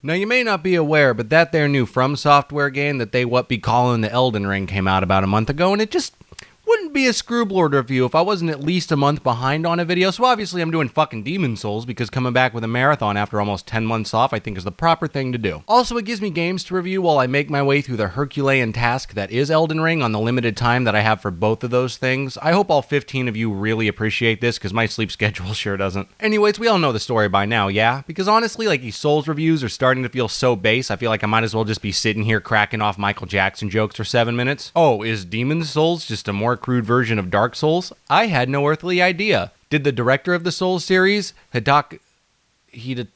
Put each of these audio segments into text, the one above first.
Now, you may not be aware, but that their new From Software game that they what be calling the Elden Ring came out about a month ago, and it just wouldn't be a Scr00bl0rd review if I wasn't at least a month behind on a video. So obviously I'm doing fucking Demon Souls because coming back with a marathon after almost 10 months off I think is the proper thing to do. Also, it gives me games to review while I make my way through the Herculean task that is Elden Ring on the limited time that I have for both of those things. I hope all 15 of you really appreciate this because my sleep schedule sure doesn't. Anyways, we all know the story by now, yeah? Because honestly, like, these Souls reviews are starting to feel so base, I feel like I might as well just be sitting here cracking off Michael Jackson jokes for 7 minutes. Oh, is Demon Souls just a more crude version of Dark Souls? I had no earthly idea. Did the director of the Souls series, Did the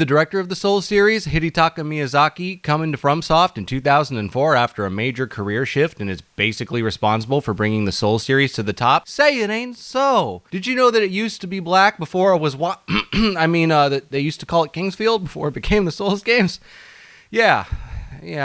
director of the Souls series, Hidetaka Miyazaki, come into FromSoft in 2004 after a major career shift and is basically responsible for bringing the Souls series to the top? Say it ain't so. Did you know that it used to be black before it was that they used to call it Kingsfield before it became the Souls games? Yeah,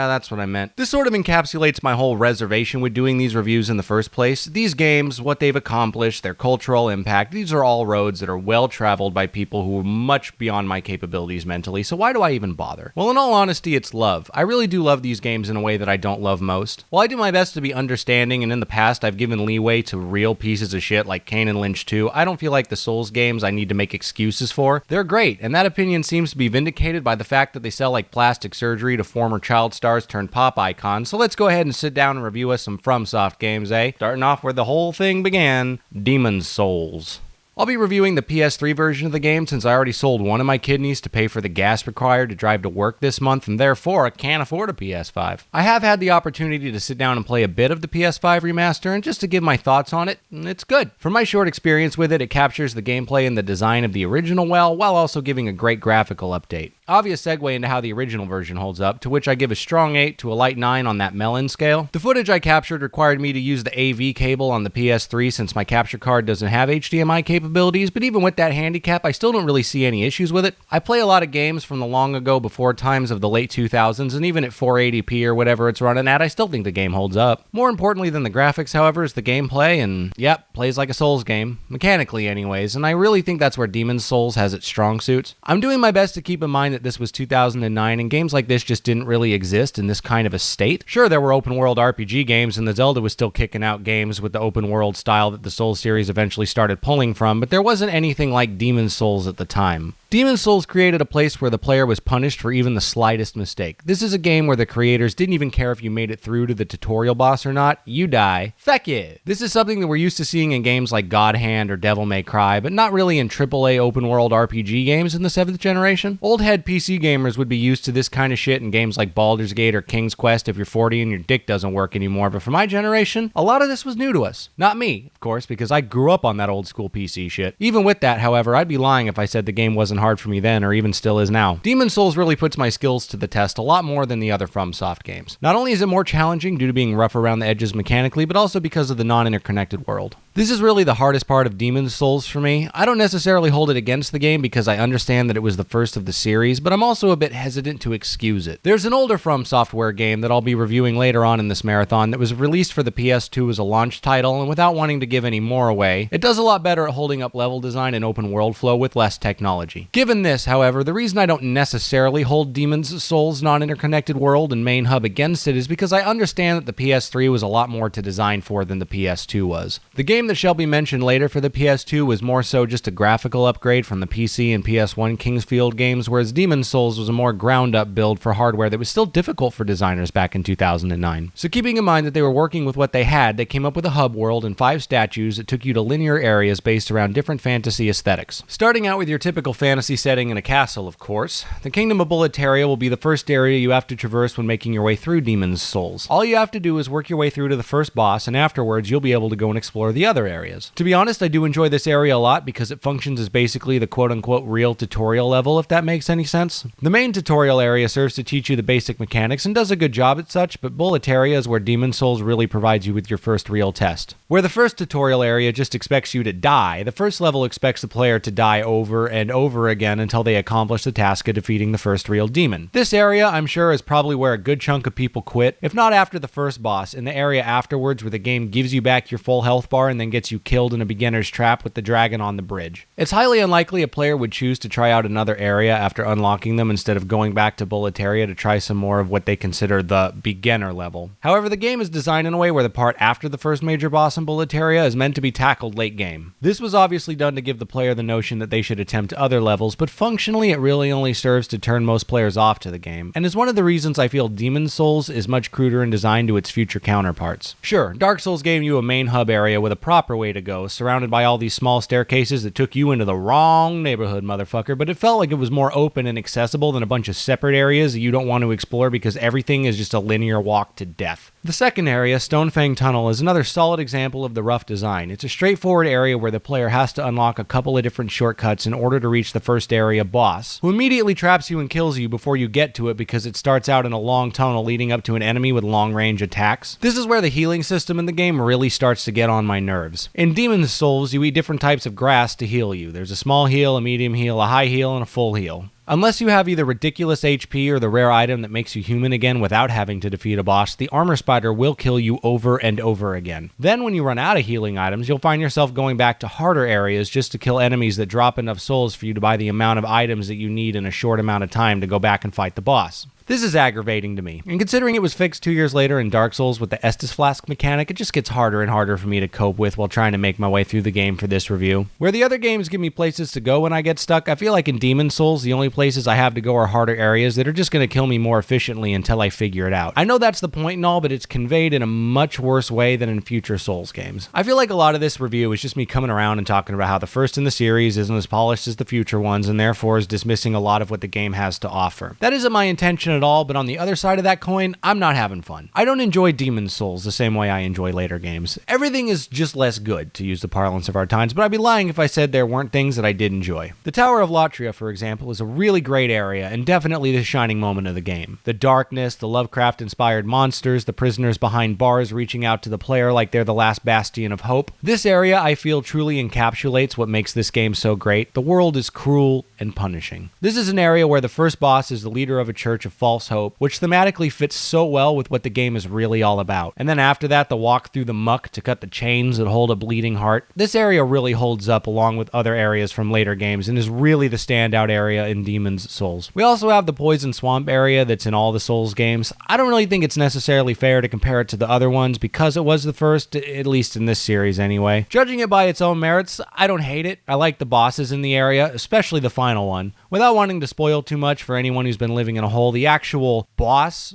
that's what I meant. This sort of encapsulates my whole reservation with doing these reviews in the first place. These games, what they've accomplished, their cultural impact, these are all roads that are well traveled by people who are much beyond my capabilities mentally, so why do I even bother? Well, in all honesty, it's love. I really do love these games in a way that I don't love most. While I do my best to be understanding, and in the past I've given leeway to real pieces of shit like Kane and Lynch 2, I don't feel like the Souls games I need to make excuses for. They're great, and that opinion seems to be vindicated by the fact that they sell like plastic surgery to former child stars turned pop icons, so let's go ahead and sit down and review us some FromSoft games, eh? Starting off where the whole thing began, Demon Souls. I'll be reviewing the PS3 version of the game since I already sold one of my kidneys to pay for the gas required to drive to work this month, and therefore I can't afford a PS5. I have had the opportunity to sit down and play a bit of the PS5 remaster, and just to give my thoughts on it, it's good. From my short experience with it, it captures the gameplay and the design of the original well, while also giving a great graphical update. Obvious segue into how the original version holds up, to which I give a strong 8 to a light 9 on that melon scale. The footage I captured required me to use the AV cable on the PS3 since my capture card doesn't have HDMI capabilities, but even with that handicap, I still don't really see any issues with it. I play a lot of games from the long ago before times of the late 2000s, and even at 480p or whatever it's running at, I still think the game holds up. More importantly than the graphics, however, is the gameplay, and yep, plays like a Souls game. Mechanically anyways, and I really think that's where Demon Souls has its strong suits. I'm doing my best to keep in mind that this was 2009, and games like this just didn't really exist in this kind of a state. Sure, there were open world RPG games, and the Zelda was still kicking out games with the open world style that the Souls series eventually started pulling from, but there wasn't anything like Demon Souls at the time. Demon Souls created a place where the player was punished for even the slightest mistake. This is a game where the creators didn't even care if you made it through to the tutorial boss or not. You die. Feck yeah. This is something that we're used to seeing in games like God Hand or Devil May Cry, but not really in AAA open world RPG games in the 7th generation. Old head PC gamers would be used to this kind of shit in games like Baldur's Gate or King's Quest if you're 40 and your dick doesn't work anymore, but for my generation, a lot of this was new to us. Not me, of course, because I grew up on that old school PC shit. Even with that, however, I'd be lying if I said the game wasn't hard for me then, or even still is now. Demon Souls really puts my skills to the test a lot more than the other FromSoft games. Not only is it more challenging due to being rough around the edges mechanically, but also because of the non-interconnected world. This is really the hardest part of Demon Souls for me. I don't necessarily hold it against the game because I understand that it was the first of the series, but I'm also a bit hesitant to excuse it. There's an older From Software game that I'll be reviewing later on in this marathon that was released for the PS2 as a launch title, and without wanting to give any more away, it does a lot better at holding up level design and open world flow with less technology. Given this, however, the reason I don't necessarily hold Demon Souls' non-interconnected world and main hub against it is because I understand that the PS3 was a lot more to design for than the PS2 was. The game that shall be mentioned later for the PS2 was more so just a graphical upgrade from the PC and PS1 Kingsfield games, whereas Demon Souls was a more ground-up build for hardware that was still difficult for designers back in 2009. So keeping in mind that they were working with what they had, they came up with a hub world and 5 statues that took you to linear areas based around different fantasy aesthetics. Starting out with your typical fantasy setting in a castle, of course, the Kingdom of Latria will be the first area you have to traverse when making your way through Demon Souls. All you have to do is work your way through to the first boss, and afterwards you'll be able to go and explore the other areas. To be honest, I do enjoy this area a lot because it functions as basically the quote-unquote real tutorial level, if that makes any sense. The main tutorial area serves to teach you the basic mechanics and does a good job at such, but Latria is where Demon Souls really provides you with your first real test. Where the first tutorial area just expects you to die, the first level expects the player to die over and over over again until they accomplish the task of defeating the first real demon. This area, I'm sure, is probably where a good chunk of people quit, if not after the first boss, in the area afterwards where the game gives you back your full health bar and then gets you killed in a beginner's trap with the dragon on the bridge. It's highly unlikely a player would choose to try out another area after unlocking them instead of going back to Latria to try some more of what they consider the beginner level. However, the game is designed in a way where the part after the first major boss in Latria is meant to be tackled late game. This was obviously done to give the player the notion that they should attempt other levels, but functionally it really only serves to turn most players off to the game, and is one of the reasons I feel Demon's Souls is much cruder in design to its future counterparts. Sure, Dark Souls gave you a main hub area with a proper way to go, surrounded by all these small staircases that took you into the wrong neighborhood, motherfucker, but it felt like it was more open and accessible than a bunch of separate areas that you don't want to explore because everything is just a linear walk to death. The second area, Stonefang Tunnel, is another solid example of the rough design. It's a straightforward area where the player has to unlock a couple of different shortcuts in order to reach the first area boss, who immediately traps you and kills you before you get to it because it starts out in a long tunnel leading up to an enemy with long-range attacks. This is where the healing system in the game really starts to get on my nerves. In Demon's Souls, you eat different types of grass to heal you. There's a small heal, a medium heal, a high heal, and a full heal. Unless you have either ridiculous HP or the rare item that makes you human again without having to defeat a boss, the armor spider will kill you over and over again. Then when you run out of healing items, you'll find yourself going back to harder areas just to kill enemies that drop enough souls for you to buy the amount of items that you need in a short amount of time to go back and fight the boss. This is aggravating to me, and considering it was fixed 2 years later in Dark Souls with the Estus Flask mechanic, it just gets harder and harder for me to cope with while trying to make my way through the game for this review. Where the other games give me places to go when I get stuck, I feel like in Demon's Souls, the only places I have to go are harder areas that are just going to kill me more efficiently until I figure it out. I know that's the point and all, but it's conveyed in a much worse way than in future Souls games. I feel like a lot of this review is just me coming around and talking about how the first in the series isn't as polished as the future ones, and therefore is dismissing a lot of what the game has to offer. That isn't my intention at all, but on the other side of that coin, I'm not having fun. I don't enjoy Demon's Souls the same way I enjoy later games. Everything is just less good, to use the parlance of our times, but I'd be lying if I said there weren't things that I did enjoy. The Tower of Latria, for example, is a really great area and definitely the shining moment of the game. The darkness, the Lovecraft-Inspired monsters, the prisoners behind bars reaching out to the player like they're the last bastion of hope. This area, I feel, truly encapsulates what makes this game so great. The world is cruel and punishing. This is an area where the first boss is the leader of a church of false hope, which thematically fits so well with what the game is really all about. And then after that, the walk through the muck to cut the chains that hold a bleeding heart. This area really holds up along with other areas from later games and is really the standout area in Demon's Souls. We also have the Poison Swamp area that's in all the Souls games. I don't really think it's necessarily fair to compare it to the other ones because it was the first, at least in this series anyway. Judging it by its own merits, I don't hate it. I like the bosses in the area, especially the final one. Without wanting to spoil too much for anyone who's been living in a hole, the actual boss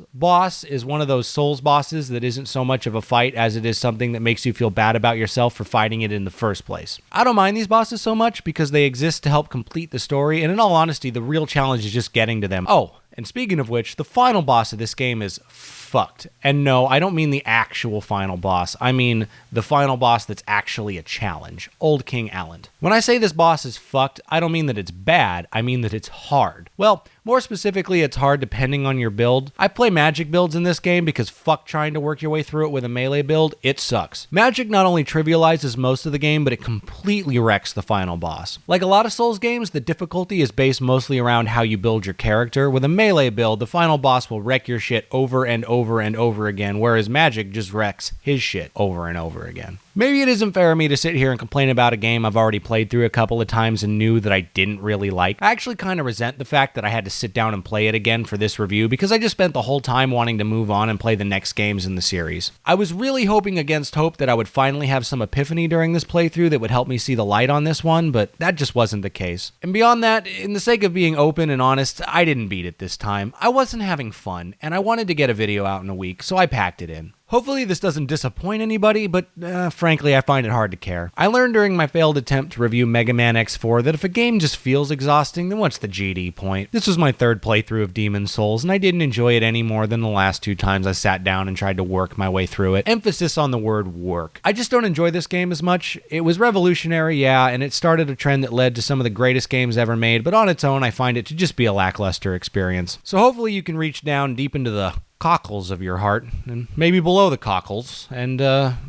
is one of those Souls bosses that isn't so much of a fight as it is something that makes you feel bad about yourself for fighting it in the first place. I don't mind these bosses so much because they exist to help complete the story, and in all honesty, the real challenge is just getting to them. Oh, and speaking of which, the final boss of this game is fucked. And no, I don't mean the actual final boss. I mean the final boss that's actually a challenge. Old King Alland. When I say this boss is fucked, I don't mean that it's bad. I mean that it's hard. Well, more specifically, it's hard depending on your build. I play magic builds in this game because fuck trying to work your way through it with a melee build, it sucks. Magic not only trivializes most of the game, but it completely wrecks the final boss. Like a lot of Souls games, the difficulty is based mostly around how you build your character. With a melee build, the final boss will wreck your shit over and over and over again, whereas magic just wrecks his shit over and over again. Maybe it isn't fair of me to sit here and complain about a game I've already played through a couple of times and knew that I didn't really like. I actually kind of resent the fact that I had to sit down and play it again for this review because I just spent the whole time wanting to move on and play the next games in the series. I was really hoping against hope that I would finally have some epiphany during this playthrough that would help me see the light on this one, but that just wasn't the case. And beyond that, in the sake of being open and honest, I didn't beat it this time. I wasn't having fun, and I wanted to get a video out in a week, so I packed it in. Hopefully this doesn't disappoint anybody, but frankly, I find it hard to care. I learned during my failed attempt to review Mega Man X4 that if a game just feels exhausting, then what's the GD point? This was my third playthrough of Demon's Souls, and I didn't enjoy it any more than the last 2 times I sat down and tried to work my way through it. Emphasis on the word work. I just don't enjoy this game as much. It was revolutionary, yeah, and it started a trend that led to some of the greatest games ever made, but on its own, I find it to just be a lackluster experience. So hopefully you can reach down deep into the cockles of your heart, and maybe below the cockles, and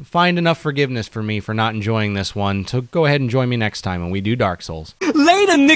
find enough forgiveness for me for not enjoying this one, so go ahead and join me next time when we do Dark Souls. Later, Nick!